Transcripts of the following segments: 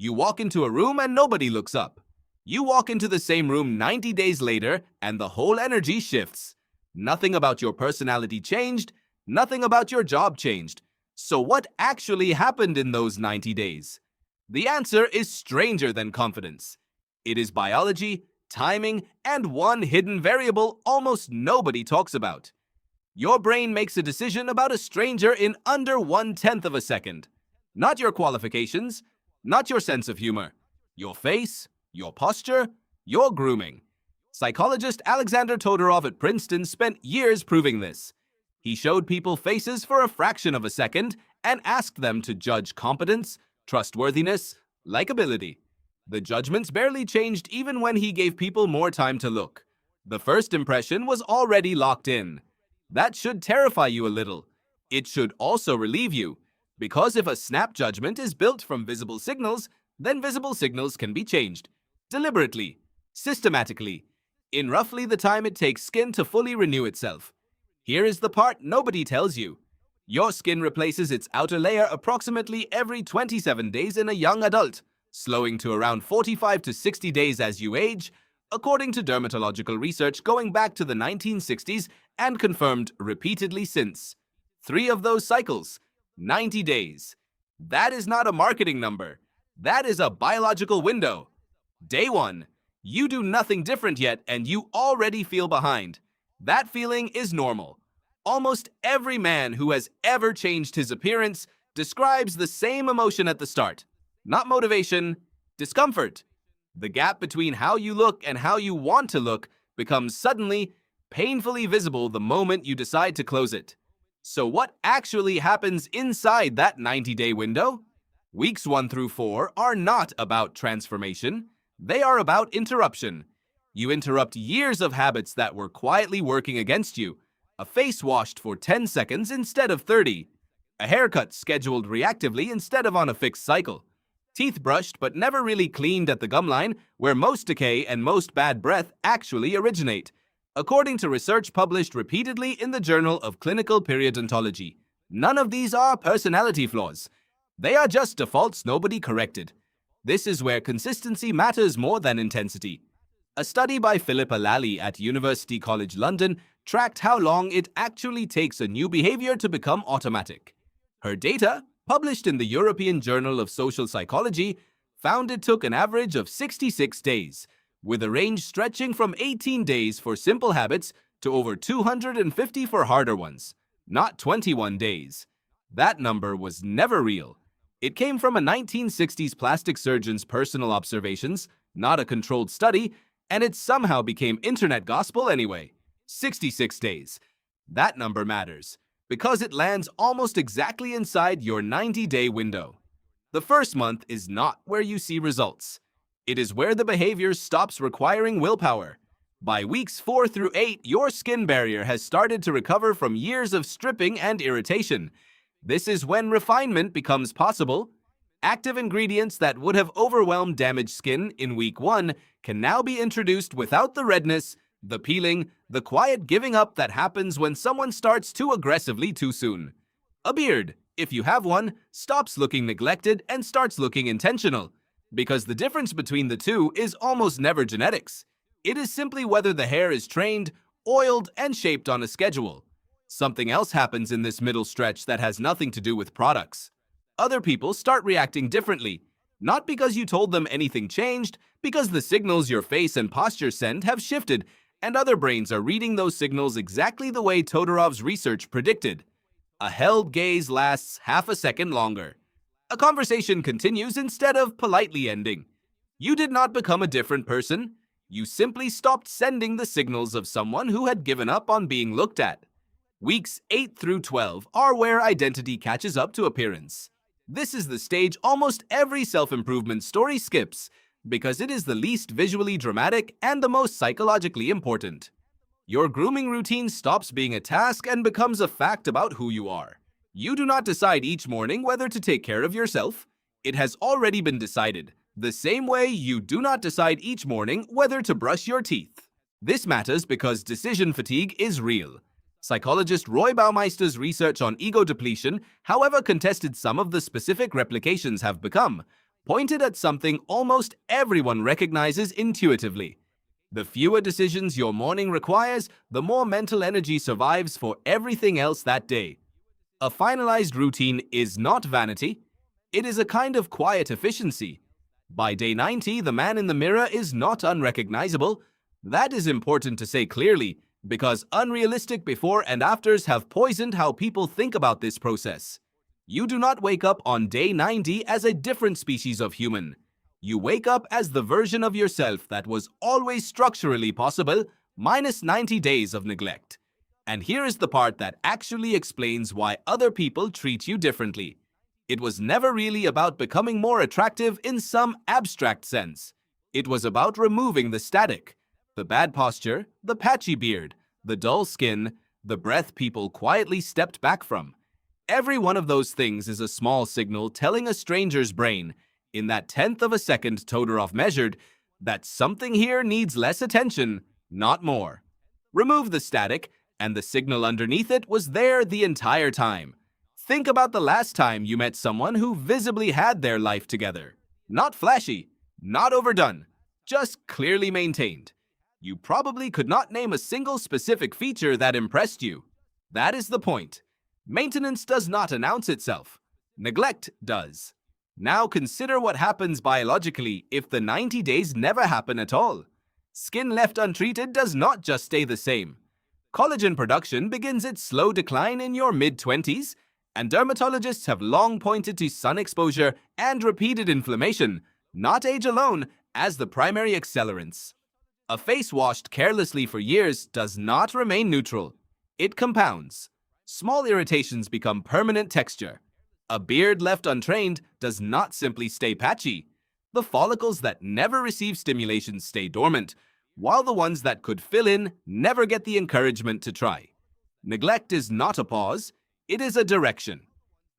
You walk into a room and nobody looks up. You walk into the same room 90 days later and the whole energy shifts. Nothing about your personality changed, nothing about your job changed. So what actually happened in those 90 days? The answer is stranger than confidence. It is biology, timing, and one hidden variable almost nobody talks about. Your brain makes a decision about a stranger in under 1/10 of a second. Not your qualifications, not your sense of humor, your face, your posture, your grooming. Psychologist Alexander Todorov at Princeton spent years proving this. He showed people faces for a fraction of a second and asked them to judge competence, trustworthiness, likability. The judgments barely changed even when he gave people more time to look. The first impression was already locked in. That should terrify you a little. It should also relieve you, because if a snap judgment is built from visible signals, then visible signals can be changed. Deliberately, systematically, in roughly the time it takes skin to fully renew itself. Here is the part nobody tells you. Your skin replaces its outer layer approximately every 27 days in a young adult, slowing to around 45 to 60 days as you age, according to dermatological research going back to the 1960s and confirmed repeatedly since. 3 of those cycles, 90 days. That is not a marketing number. That is a biological window. Day 1. You do nothing different yet and you already feel behind. That feeling is normal. Almost every man who has ever changed his appearance describes the same emotion at the start. Not motivation, discomfort. The gap between how you look and how you want to look becomes suddenly, painfully visible the moment you decide to close it. So what actually happens inside that 90-day window? Weeks 1 through 4 are not about transformation. They are about interruption. You interrupt years of habits that were quietly working against you. A face washed for 10 seconds instead of 30. A haircut scheduled reactively instead of on a fixed cycle. Teeth brushed but never really cleaned at the gum line, where most decay and most bad breath actually originate, according to research published repeatedly in the Journal of Clinical Periodontology. None of these are personality flaws. They are just defaults nobody corrected. This is where consistency matters more than intensity. A study by Philippa Lally at University College London tracked how long it actually takes a new behavior to become automatic. Her data, published in the European Journal of Social Psychology, found it took an average of 66 days, with a range stretching from 18 days for simple habits to over 250 for harder ones, not 21 days. That number was never real. It came from a 1960s plastic surgeon's personal observations, not a controlled study, and it somehow became internet gospel anyway. 66 days. That number matters, because it lands almost exactly inside your 90-day window. The first month is not where you see results. It is where the behavior stops requiring willpower. By weeks 4 through 8, your skin barrier has started to recover from years of stripping and irritation. This is when refinement becomes possible. Active ingredients that would have overwhelmed damaged skin in week 1 can now be introduced without the redness, the peeling, the quiet giving up that happens when someone starts too aggressively too soon. A beard, if you have one, stops looking neglected and starts looking intentional, because the difference between the two is almost never genetics. It is simply whether the hair is trained, oiled, and shaped on a schedule. Something else happens in this middle stretch that has nothing to do with products. Other people start reacting differently, not because you told them anything changed, because the signals your face and posture send have shifted, and other brains are reading those signals exactly the way Todorov's research predicted. A held gaze lasts half a second longer. A conversation continues instead of politely ending. You did not become a different person. You simply stopped sending the signals of someone who had given up on being looked at. Weeks 8 through 12 are where identity catches up to appearance. This is the stage almost every self-improvement story skips, because it is the least visually dramatic and the most psychologically important. Your grooming routine stops being a task and becomes a fact about who you are. You do not decide each morning whether to take care of yourself. It has already been decided, the same way you do not decide each morning whether to brush your teeth. This matters because decision fatigue is real. Psychologist Roy Baumeister's research on ego depletion, however contested some of the specific replications have become, pointed at something almost everyone recognizes intuitively. The fewer decisions your morning requires, the more mental energy survives for everything else that day. A finalized routine is not vanity. It is a kind of quiet efficiency. By day 90, the man in the mirror is not unrecognizable. That is important to say clearly, because unrealistic before and afters have poisoned how people think about this process. You do not wake up on day 90 as a different species of human. You wake up as the version of yourself that was always structurally possible, minus 90 days of neglect. And here is the part that actually explains why other people treat you differently. It was never really about becoming more attractive in some abstract sense. It was about removing the static, the bad posture, the patchy beard, the dull skin, the breath people quietly stepped back from. Every one of those things is a small signal telling a stranger's brain, in that tenth of a second Todorov measured, that something here needs less attention, not more. Remove the static, and the signal underneath it was there the entire time. Think about the last time you met someone who visibly had their life together. Not flashy, not overdone, just clearly maintained. You probably could not name a single specific feature that impressed you. That is the point. Maintenance does not announce itself. Neglect does. Now consider what happens biologically if the 90 days never happen at all. Skin left untreated does not just stay the same. Collagen production begins its slow decline in your mid-20s, and dermatologists have long pointed to sun exposure and repeated inflammation, not age alone, as the primary accelerants. A face washed carelessly for years does not remain neutral. It compounds. Small irritations become permanent texture. A beard left untrained does not simply stay patchy. The follicles that never receive stimulation stay dormant, while the ones that could fill in never get the encouragement to try. Neglect is not a pause, it is a direction.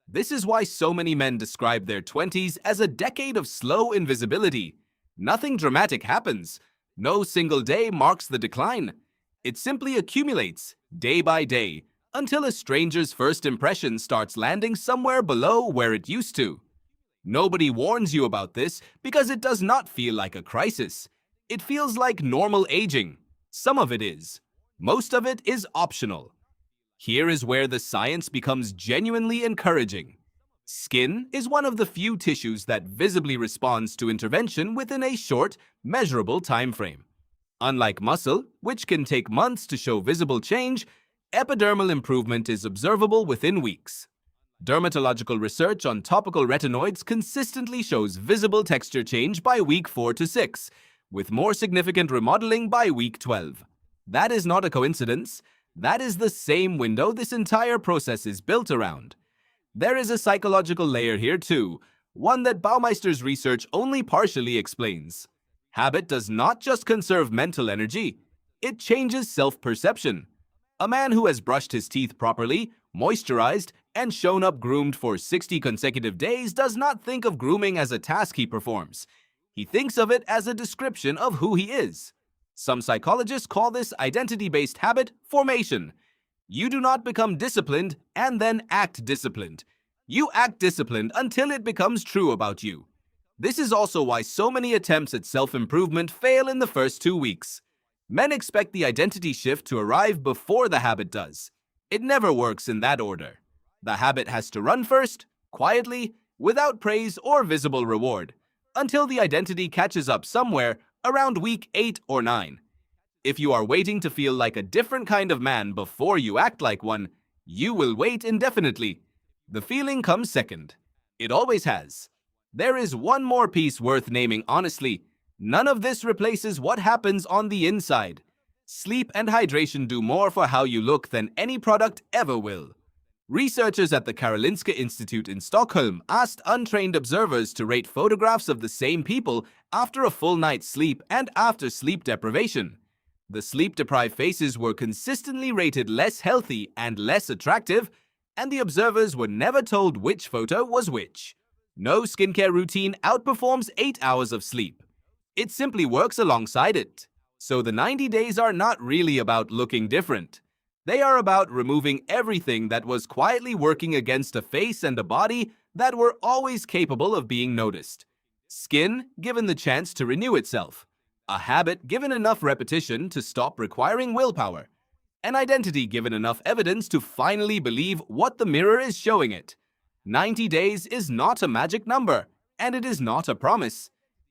This is why so many men describe their 20s as a decade of slow invisibility. Nothing dramatic happens. No single day marks the decline. It simply accumulates, day by day, until a stranger's first impression starts landing somewhere below where it used to. Nobody warns you about this because it does not feel like a crisis. It feels like normal aging. Some of it is. Most of it is optional. Here is where the science becomes genuinely encouraging. Skin is one of the few tissues that visibly responds to intervention within a short, measurable time frame. Unlike muscle, which can take months to show visible change, epidermal improvement is observable within weeks. Dermatological research on topical retinoids consistently shows visible texture change by week 4 to 6, with more significant remodeling by week 12. That is not a coincidence. That is the same window this entire process is built around. There is a psychological layer here too, one that Baumeister's research only partially explains. Habit does not just conserve mental energy, it changes self-perception. A man who has brushed his teeth properly, moisturized, and shown up groomed for 60 consecutive days does not think of grooming as a task he performs. He thinks of it as a description of who he is. Some psychologists call this identity-based habit formation. You do not become disciplined and then act disciplined. You act disciplined until it becomes true about you. This is also why so many attempts at self-improvement fail in the first 2 weeks. Men expect the identity shift to arrive before the habit does. It never works in that order. The habit has to run first, quietly, without praise or visible reward, until the identity catches up somewhere around week 8 or 9. If you are waiting to feel like a different kind of man before you act like one, you will wait indefinitely. The feeling comes second. It always has. There is one more piece worth naming honestly. None of this replaces what happens on the inside. Sleep and hydration do more for how you look than any product ever will. Researchers at the Karolinska Institute in Stockholm asked untrained observers to rate photographs of the same people after a full night's sleep and after sleep deprivation. The sleep-deprived faces were consistently rated less healthy and less attractive, and the observers were never told which photo was which. No skincare routine outperforms 8 hours of sleep. It simply works alongside it. So the 90 days are not really about looking different. They are about removing everything that was quietly working against a face and a body that were always capable of being noticed. Skin given the chance to renew itself. A habit given enough repetition to stop requiring willpower. An identity given enough evidence to finally believe what the mirror is showing it. 90 days is not a magic number, and it is not a promise.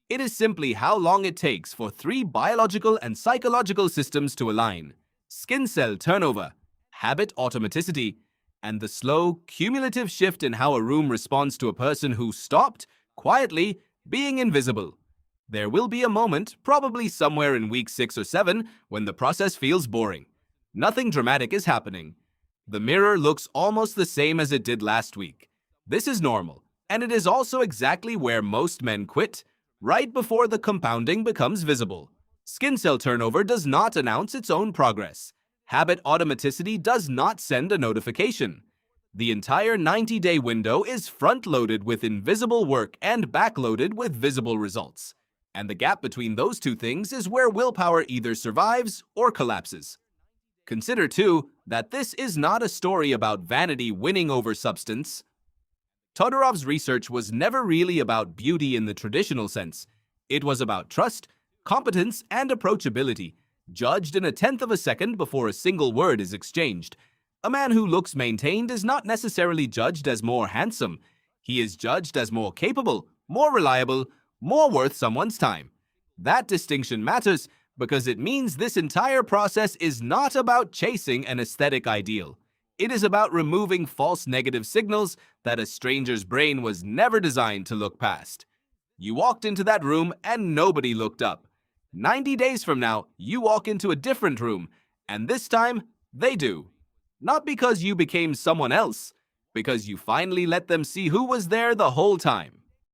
It is simply how long it takes for 3 biological and psychological systems to align: skin cell turnover, habit automaticity, and the slow, cumulative shift in how a room responds to a person who stopped, quietly, being invisible. There will be a moment, probably somewhere in week 6 or 7, when the process feels boring. Nothing dramatic is happening. The mirror looks almost the same as it did last week. This is normal, and it is also exactly where most men quit, right before the compounding becomes visible. Skin cell turnover does not announce its own progress. Habit automaticity does not send a notification. The entire 90-day window is front-loaded with invisible work and back-loaded with visible results. And the gap between those two things is where willpower either survives or collapses. Consider, too, that this is not a story about vanity winning over substance. Todorov's research was never really about beauty in the traditional sense. It was about trust, competence, and approachability, judged in 1/10 of a second before a single word is exchanged. A man who looks maintained is not necessarily judged as more handsome. He is judged as more capable, more reliable, more worth someone's time. That distinction matters because it means this entire process is not about chasing an aesthetic ideal. It is about removing false negative signals that a stranger's brain was never designed to look past. You walked into that room and nobody looked up. 90 days from now, you walk into a different room, and this time, they do. Not because you became someone else, because you finally let them see who was there the whole time.